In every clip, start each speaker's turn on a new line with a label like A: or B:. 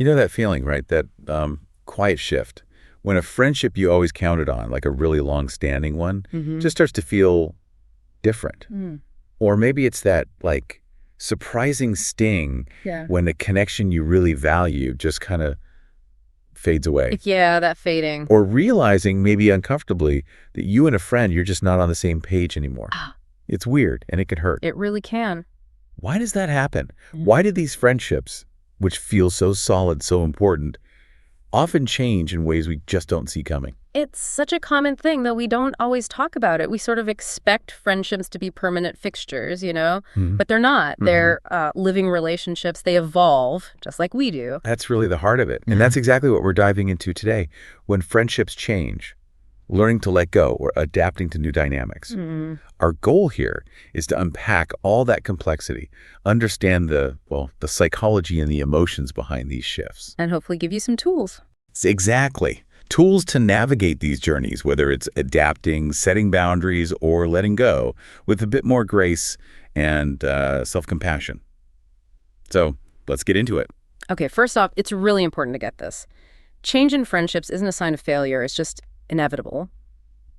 A: You know that feeling, right? That quiet shift. When a friendship you always counted on, like a really long-standing one, just starts to feel different. Or maybe it's that, like, surprising sting
B: Yeah.
A: when a connection you really value just kind of fades away.
B: Yeah, that fading.
A: Or realizing, maybe uncomfortably, that you and a friend, you're just not on the same page anymore. It's weird, and it can hurt.
B: It really can.
A: Why does that happen? Why do these friendships, which feel so solid, so important, often change in ways we just don't see coming?
B: It's such a common thing, though we don't always talk about it. We sort of expect friendships to be permanent fixtures, but they're not. They're living relationships. They evolve, just like we do.
A: That's really the heart of it. And that's exactly what we're diving into today. When friendships change, learning to let go or adapting to new dynamics. Our goal here is to unpack all that complexity, understand the psychology and the emotions behind these shifts.
B: And hopefully give you some tools.
A: Exactly. Tools to navigate these journeys, whether it's adapting, setting boundaries, or letting go, with a bit more grace and self-compassion. So let's get into it.
B: Okay, first off, it's really important to get this. Change in friendships isn't a sign of failure. It's just inevitable,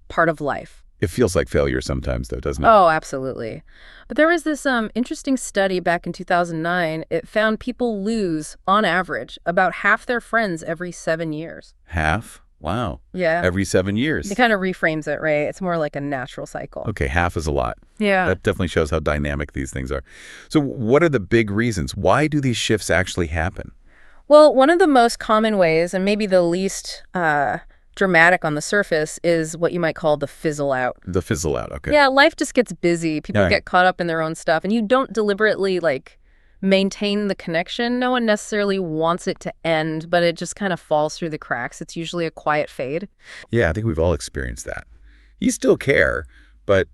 B: part of life.
A: It feels like failure sometimes, though, doesn't it?
B: Oh, absolutely. But there was this interesting study back in 2009. It found people lose, on average, about half their friends every 7 years.
A: Half? Wow.
B: Yeah.
A: Every 7 years.
B: It kind of reframes it, right? It's more like a natural cycle.
A: Okay, half is a lot.
B: Yeah.
A: That definitely shows how dynamic these things are. So what are the big reasons? Why do these shifts actually happen?
B: Well, one of the most common ways, and maybe the least dramatic on the surface, is what you might call the fizzle out.
A: The fizzle out, okay.
B: Yeah, life just gets busy. People
A: All right.
B: get caught up in their own stuff, and you don't deliberately, maintain the connection. No one necessarily wants it to end, but it just kind of falls through the cracks. It's usually a quiet fade.
A: Yeah, I think we've all experienced that. You still care, but,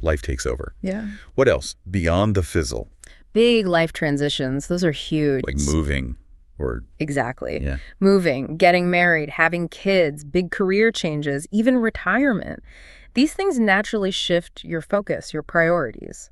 A: life takes over.
B: Yeah.
A: What else? Beyond the fizzle,
B: Big life transitions. Those are huge.
A: like moving or...
B: Exactly.
A: Yeah.
B: Moving, getting married, having kids, big career changes, even retirement. These things naturally shift your focus, your priorities.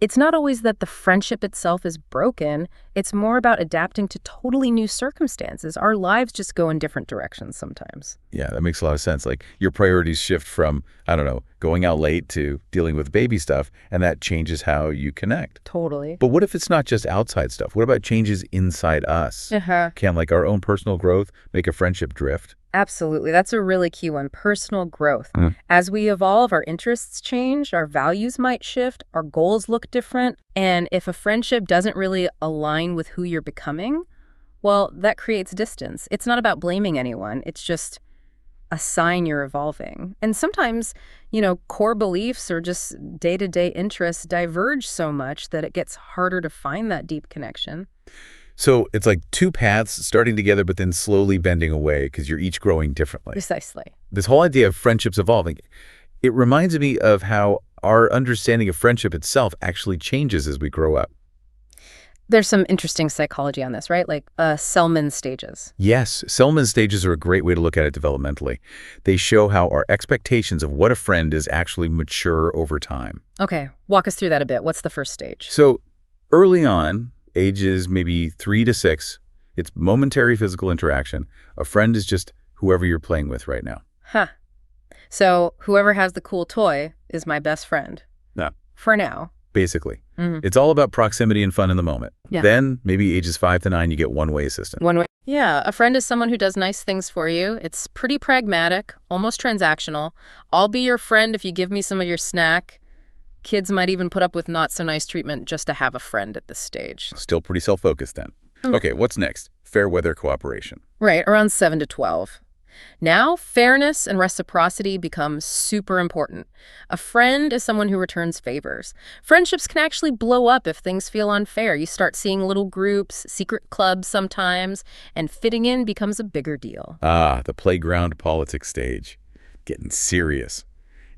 B: It's not always that the friendship itself is broken. It's more about adapting to totally new circumstances. Our lives just go in different directions sometimes.
A: Yeah, that makes a lot of sense. Like your priorities shift from, I don't know, going out late to dealing with baby stuff, and that changes how you connect.
B: Totally.
A: But what if it's not just outside stuff? What about changes inside us? Can, like, our own personal growth make a friendship drift?
B: Absolutely. That's a really key one. Personal growth. As we evolve, our interests change, our values might shift, our goals look different. And if a friendship doesn't really align with who you're becoming, well, that creates distance. It's not about blaming anyone. It's just a sign you're evolving. And sometimes, core beliefs or just day-to-day interests diverge so much that it gets harder to find that deep connection.
A: So it's like two paths starting together, but then slowly bending away because you're each growing differently.
B: Precisely.
A: This whole idea of friendships evolving, it reminds me of how our understanding of friendship itself actually changes as we grow up.
B: There's some interesting psychology on this, right? Like Selman stages.
A: Yes, Selman stages are a great way to look at it developmentally. They show how our expectations of what a friend is actually mature over time.
B: Okay, walk us through that a bit. What's the first stage?
A: So early on, ages maybe 3 to 6, it's momentary physical interaction. A friend is just whoever you're playing with right now.
B: Huh. So whoever has the cool toy is my best friend.
A: No.
B: For now.
A: Basically. It's all about proximity and fun in the moment.
B: Yeah.
A: Then, maybe ages 5 to 9, you get one-way assistant.
B: One way. Yeah, a friend is someone who does nice things for you. It's pretty pragmatic, almost transactional. I'll be your friend if you give me some of your snack. Kids might even put up with not-so-nice treatment just to have a friend at this stage.
A: Still pretty self-focused then. Okay, what's next? Fair weather cooperation.
B: Right, around 7 to 12. Now, fairness and reciprocity become super important. A friend is someone who returns favors. Friendships can actually blow up if things feel unfair. You start seeing little groups, secret clubs sometimes, and fitting in becomes a bigger deal.
A: Ah, the playground politics stage. Getting serious.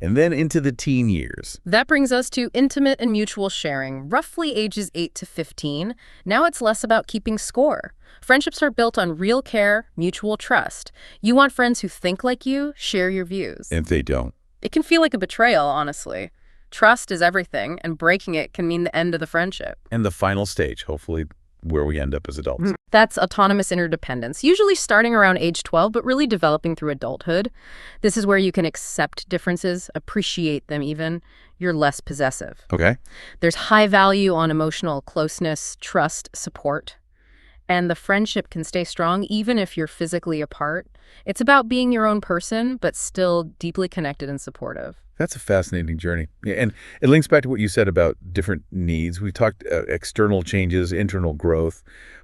A: And then into the teen years.
B: That brings us to intimate and mutual sharing, roughly ages 8 to 15. Now it's less about keeping score. Friendships are built on real care, mutual trust. You want friends who think like you, share your views.
A: And if they don't?
B: It can feel like a betrayal, honestly. Trust is everything, and breaking it can mean the end of the friendship.
A: And the final stage, hopefully where we end up as adults.
B: That's autonomous interdependence, usually starting around age 12, but really developing through adulthood. This is where you can accept differences, appreciate them even. You're less possessive.
A: Okay.
B: There's high value on emotional closeness, trust, support. And the friendship can stay strong even if you're physically apart. It's about being your own person, but still deeply connected and supportive.
A: That's a fascinating journey. Yeah, and it links back to what you said about different needs. We talked external changes, internal growth,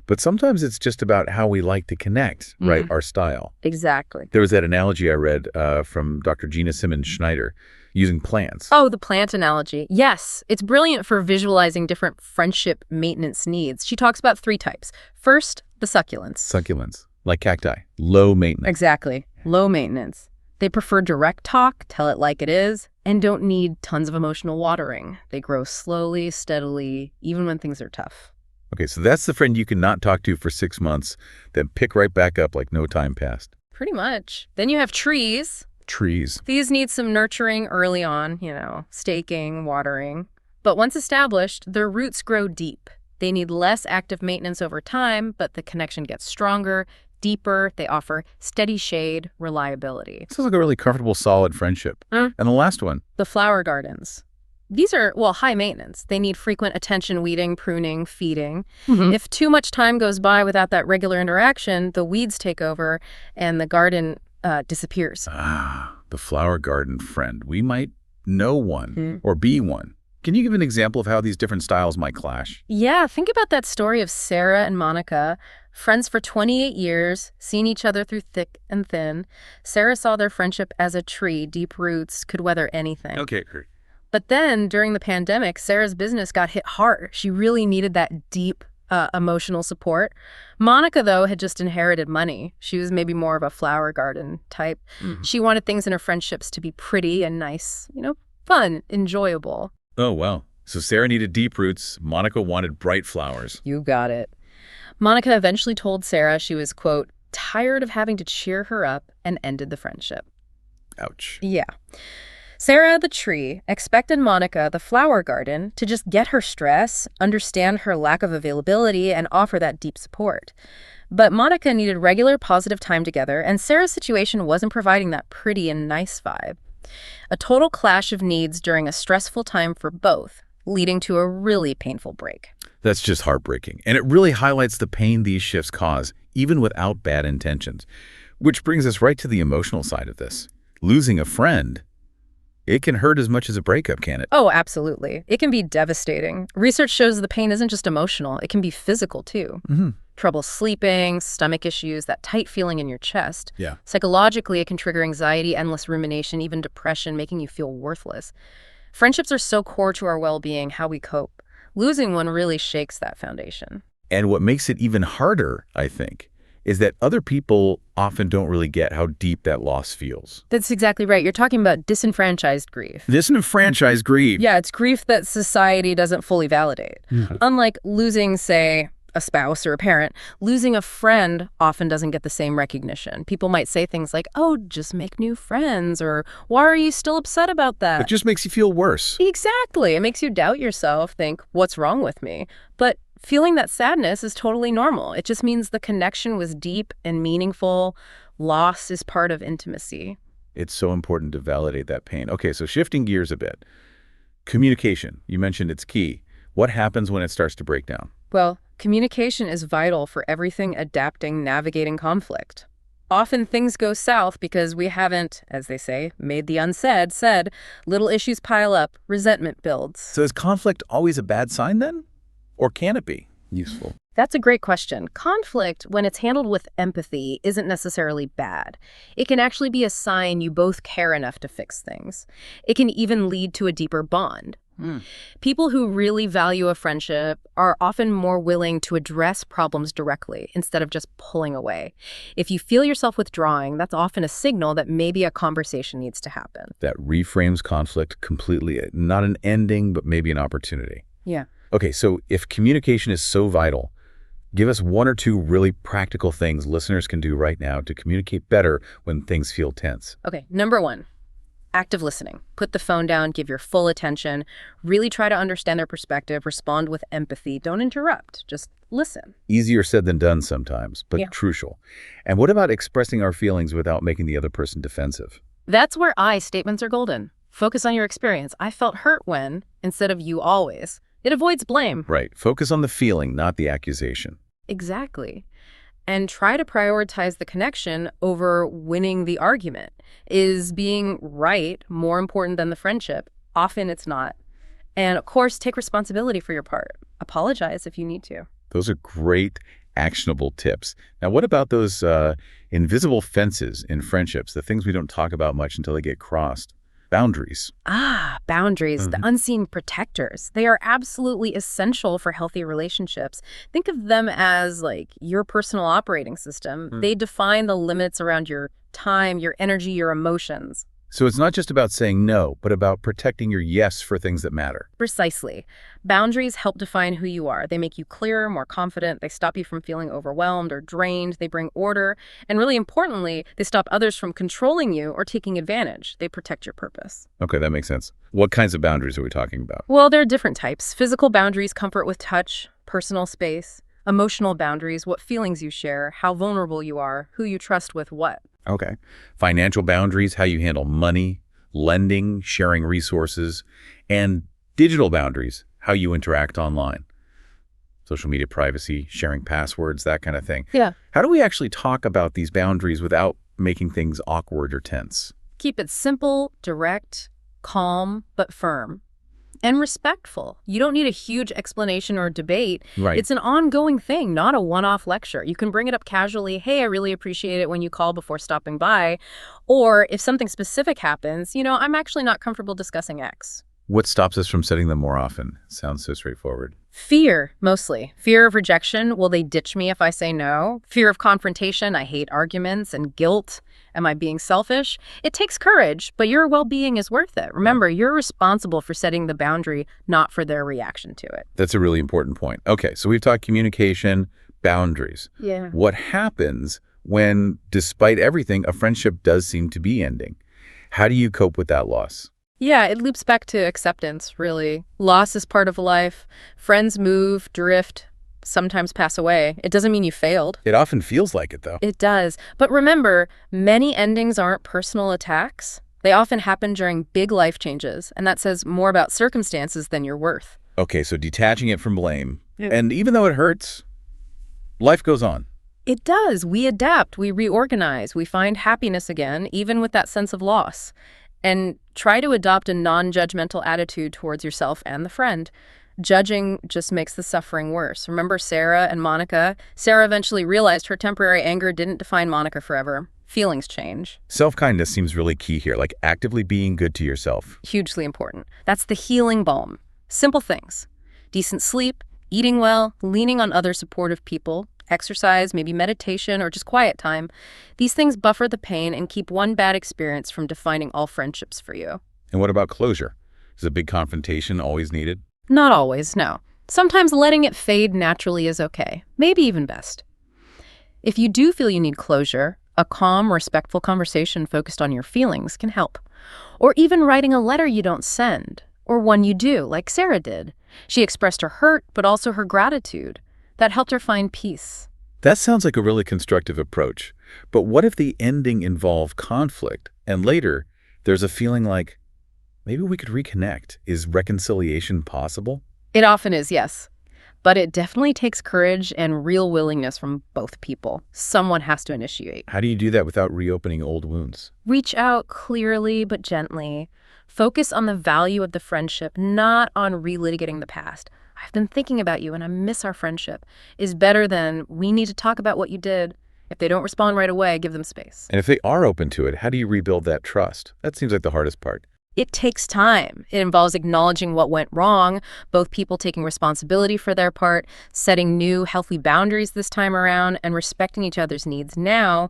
A: but sometimes it's just about how we like to connect, right? Our style.
B: Exactly.
A: There was that analogy I read from Dr. Gina Simmons Schneider using plants.
B: Oh, the plant analogy. Yes, it's brilliant for visualizing different friendship maintenance needs. She talks about 3 types. First, the succulents.
A: Succulents, like cacti, low maintenance.
B: Exactly. Low maintenance. They prefer direct talk, tell it like it is, and don't need tons of emotional watering. They grow slowly, steadily, even when things are tough.
A: Okay, so that's the friend you can not talk to for 6 months, then pick right back up like no time passed.
B: Pretty much. Then you have trees.
A: Trees.
B: These need some nurturing early on, staking, watering. But once established, their roots grow deep. They need less active maintenance over time, but the connection gets stronger, deeper. They offer steady shade, reliability.
A: Sounds like a really comfortable, solid friendship. And the last one?
B: The flower gardens. These are, high maintenance. They need frequent attention, weeding, pruning, feeding. If too much time goes by without that regular interaction, the weeds take over and the garden disappears.
A: The flower garden friend. We might know one or be one. Can you give an example of how these different styles might clash?
B: Yeah, think about that story of Sarah and Monica, friends for 28 years, seen each other through thick and thin. Sarah saw their friendship as a tree, deep roots, could weather anything.
A: Okay, great.
B: But then, during the pandemic, Sarah's business got hit hard. She really needed that deep emotional support. Monica, though, had just inherited money. She was maybe more of a flower garden type. She wanted things in her friendships to be pretty and nice, fun, enjoyable.
A: Oh, wow. So Sarah needed deep roots. Monica wanted bright flowers.
B: You got it. Monica eventually told Sarah she was, quote, tired of having to cheer her up and ended the friendship.
A: Ouch.
B: Yeah. Sarah, the tree, expected Monica, the flower garden, to just get her stress, understand her lack of availability, and offer that deep support. But Monica needed regular positive time together, and Sarah's situation wasn't providing that pretty and nice vibe. A total clash of needs during a stressful time for both, leading to a really painful break.
A: That's just heartbreaking. And it really highlights the pain these shifts cause, even without bad intentions. Which brings us right to the emotional side of this. Losing a friend, it can hurt as much as a breakup, can it?
B: Oh, absolutely. It can be devastating. Research shows the pain isn't just emotional, it can be physical too. Trouble sleeping, stomach issues, that tight feeling in your chest.
A: Yeah.
B: Psychologically, it can trigger anxiety, endless rumination, even depression, making you feel worthless. Friendships are so core to our well-being, how we cope. Losing one really shakes that foundation.
A: And what makes it even harder, I think, is that other people often don't really get how deep that loss feels.
B: That's exactly right. You're talking about disenfranchised grief.
A: Disenfranchised grief.
B: Yeah, it's grief that society doesn't fully validate. Unlike losing, say, a spouse or a parent, losing a friend often doesn't get the same recognition. People might say things like, oh, just make new friends, or why are you still upset about that?
A: It just makes you feel worse.
B: Exactly. It makes you doubt yourself, think, what's wrong with me? But feeling that sadness is totally normal. It just means the connection was deep and meaningful. Loss is part of intimacy.
A: It's so important to validate that pain. Okay, so shifting gears a bit. Communication. You mentioned it's key. What happens when it starts to break down?
B: Well, communication is vital for everything adapting, navigating conflict. Often things go south because we haven't, as they say, made the unsaid said. Little issues pile up, resentment builds.
A: So is conflict always a bad sign then? Or can it be useful?
B: That's a great question. Conflict, when it's handled with empathy, isn't necessarily bad. It can actually be a sign you both care enough to fix things. It can even lead to a deeper bond. People who really value a friendship are often more willing to address problems directly instead of just pulling away. If you feel yourself withdrawing, that's often a signal that maybe a conversation needs to happen.
A: That reframes conflict completely. Not an ending, but maybe an opportunity.
B: Yeah.
A: Okay, so if communication is so vital, give us 1 or 2 really practical things listeners can do right now to communicate better when things feel tense.
B: Okay, number 1, Active listening. Put the phone down, give your full attention. Really try to understand their perspective, respond with empathy. Don't interrupt, just listen.
A: Easier said than done sometimes, but
B: Yeah.
A: crucial. And what about expressing our feelings without making the other person defensive?
B: That's where I statements are golden. Focus on your experience. I felt hurt when, instead of you always. It avoids blame.
A: Right. Focus on the feeling, not the accusation.
B: Exactly. And try to prioritize the connection over winning the argument. Is being right more important than the friendship? Often it's not. And of course, take responsibility for your part. Apologize if you need to.
A: Those are great, actionable tips. Now, what about those invisible fences in friendships, the things we don't talk about much until they get crossed? Boundaries.
B: Boundaries, the unseen protectors. They are absolutely essential for healthy relationships. Think of them as like your personal operating system. They define the limits around your time, your energy, your emotions.
A: So it's not just about saying no, but about protecting your yes for things that matter.
B: Precisely. Boundaries help define who you are. They make you clearer, more confident. They stop you from feeling overwhelmed or drained. They bring order. And really importantly, they stop others from controlling you or taking advantage. They protect your purpose.
A: Okay, that makes sense. What kinds of boundaries are we talking about?
B: Well, there are different types. Physical boundaries, comfort with touch, personal space. Emotional boundaries, what feelings you share, how vulnerable you are, who you trust with what.
A: Okay. Financial boundaries, how you handle money, lending, sharing resources, and digital boundaries, how you interact online. Social media privacy, sharing passwords, that kind of thing.
B: Yeah.
A: How do we actually talk about these boundaries without making things awkward or tense?
B: Keep it simple, direct, calm, but firm. And respectful. You don't need a huge explanation or debate.
A: Right.
B: It's an ongoing thing, not a one-off lecture. You can bring it up casually. Hey, I really appreciate it when you call before stopping by. Or if something specific happens, I'm actually not comfortable discussing X.
A: What stops us from setting them more often? Sounds so straightforward.
B: Fear, mostly. Fear of rejection. Will they ditch me if I say no? Fear of confrontation. I hate arguments. And guilt. Am I being selfish? It takes courage, but your well-being is worth it. Remember, you're responsible for setting the boundary, not for their reaction to it.
A: That's a really important point. Okay, so we've talked communication, boundaries.
B: Yeah.
A: What happens when, despite everything, a friendship does seem to be ending? How do you cope with that loss?
B: Yeah, it loops back to acceptance, really. Loss is part of life. Friends move, drift, sometimes pass away. It doesn't mean you failed.
A: It often feels like it, though.
B: It does. But remember, many endings aren't personal attacks. They often happen during big life changes, and that says more about circumstances than your worth.
A: Okay, so detaching it from blame. Yeah. And even though it hurts, life goes on.
B: It does. We adapt, we reorganize, we find happiness again, even with that sense of loss. And try to adopt a non-judgmental attitude towards yourself and the friend. Judging just makes the suffering worse. Remember Sarah and Monica? Sarah eventually realized her temporary anger didn't define Monica forever. Feelings change.
A: Self-kindness seems really key here, like actively being good to yourself.
B: Hugely important. That's the healing balm. Simple things. Decent sleep, eating well, leaning on other supportive people, exercise, maybe meditation, or just quiet time. These things buffer the pain and keep one bad experience from defining all friendships for you.
A: And what about closure? Is a big confrontation always needed?
B: Not always, no. Sometimes letting it fade naturally is okay, maybe even best. If you do feel you need closure, a calm, respectful conversation focused on your feelings can help. Or even writing a letter you don't send, or one you do, like Sarah did. She expressed her hurt, but also her gratitude. That helped her find peace.
A: That sounds like a really constructive approach. But what if the ending involved conflict, and later there's a feeling like, maybe we could reconnect? Is reconciliation possible?
B: It often is, yes. But it definitely takes courage and real willingness from both people. Someone has to initiate.
A: How do you do that without reopening old wounds?
B: Reach out clearly but gently. Focus on the value of the friendship, not on relitigating the past. I've been thinking about you and I miss our friendship is better than we need to talk about what you did. If they don't respond right away, give them space.
A: And if they are open to it, how do you rebuild that trust? That seems like the hardest part.
B: It takes time. It involves acknowledging what went wrong, both people taking responsibility for their part, setting new, healthy boundaries this time around, and respecting each other's needs now.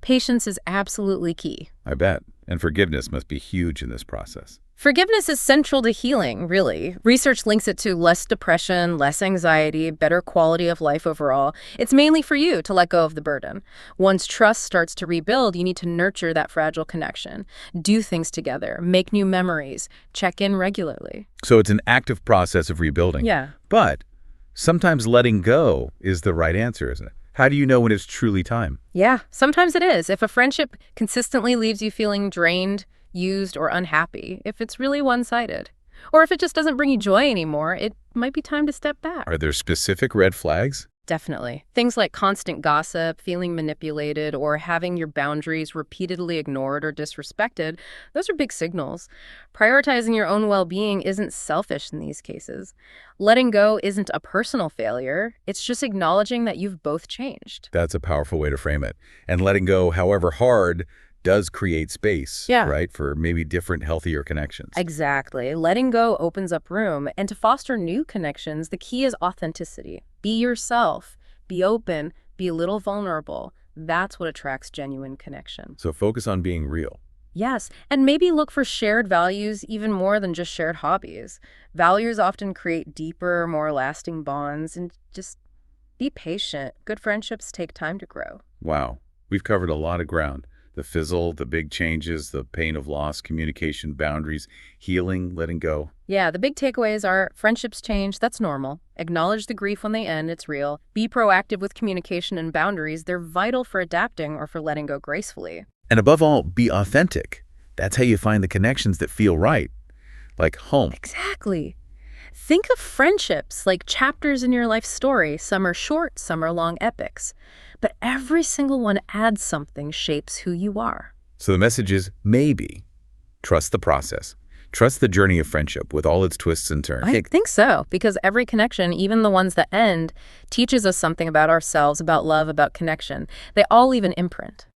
B: Patience is absolutely key.
A: I bet. And forgiveness must be huge in this process.
B: Forgiveness is central to healing, really. Research links it to less depression, less anxiety, better quality of life overall. It's mainly for you to let go of the burden. Once trust starts to rebuild, you need to nurture that fragile connection. Do things together, make new memories, check in regularly.
A: So it's an active process of rebuilding.
B: Yeah.
A: But sometimes letting go is the right answer, isn't it? How do you know when it's truly time?
B: Yeah, sometimes it is. If a friendship consistently leaves you feeling drained, used, or unhappy, if it's really one-sided, or if it just doesn't bring you joy anymore, it might be time to step back.
A: Are there specific red flags?
B: Definitely. Things like constant gossip, feeling manipulated, or having your boundaries repeatedly ignored or disrespected, those are big signals. Prioritizing your own well-being isn't selfish in these cases. Letting go isn't a personal failure. It's just acknowledging that you've both changed.
A: That's a powerful way to frame it. And letting go, however hard, does create space,
B: Yeah.
A: right, for maybe different, healthier connections.
B: Exactly. Letting go opens up room. And to foster new connections, the key is authenticity. Be yourself. Be open. Be a little vulnerable. That's what attracts genuine connection.
A: So focus on being real.
B: Yes, and maybe look for shared values even more than just shared hobbies. Values often create deeper, more lasting bonds, and just be patient. Good friendships take time to grow.
A: Wow, we've covered a lot of ground. The fizzle, the big changes, the pain of loss, communication, boundaries, healing, letting go.
B: Yeah, the big takeaways are friendships change, that's normal. Acknowledge the grief when they end, it's real. Be proactive with communication and boundaries, they're vital for adapting or for letting go gracefully.
A: And above all, be authentic. That's how you find the connections that feel right, like home.
B: Exactly. Think of friendships like chapters in your life story. Some are short, some are long epics. But every single one adds something, shapes who you are.
A: So the message is maybe. Trust the process. Trust the journey of friendship with all its twists and turns.
B: I think so, because every connection, even the ones that end, teaches us something about ourselves, about love, about connection. They all leave an imprint.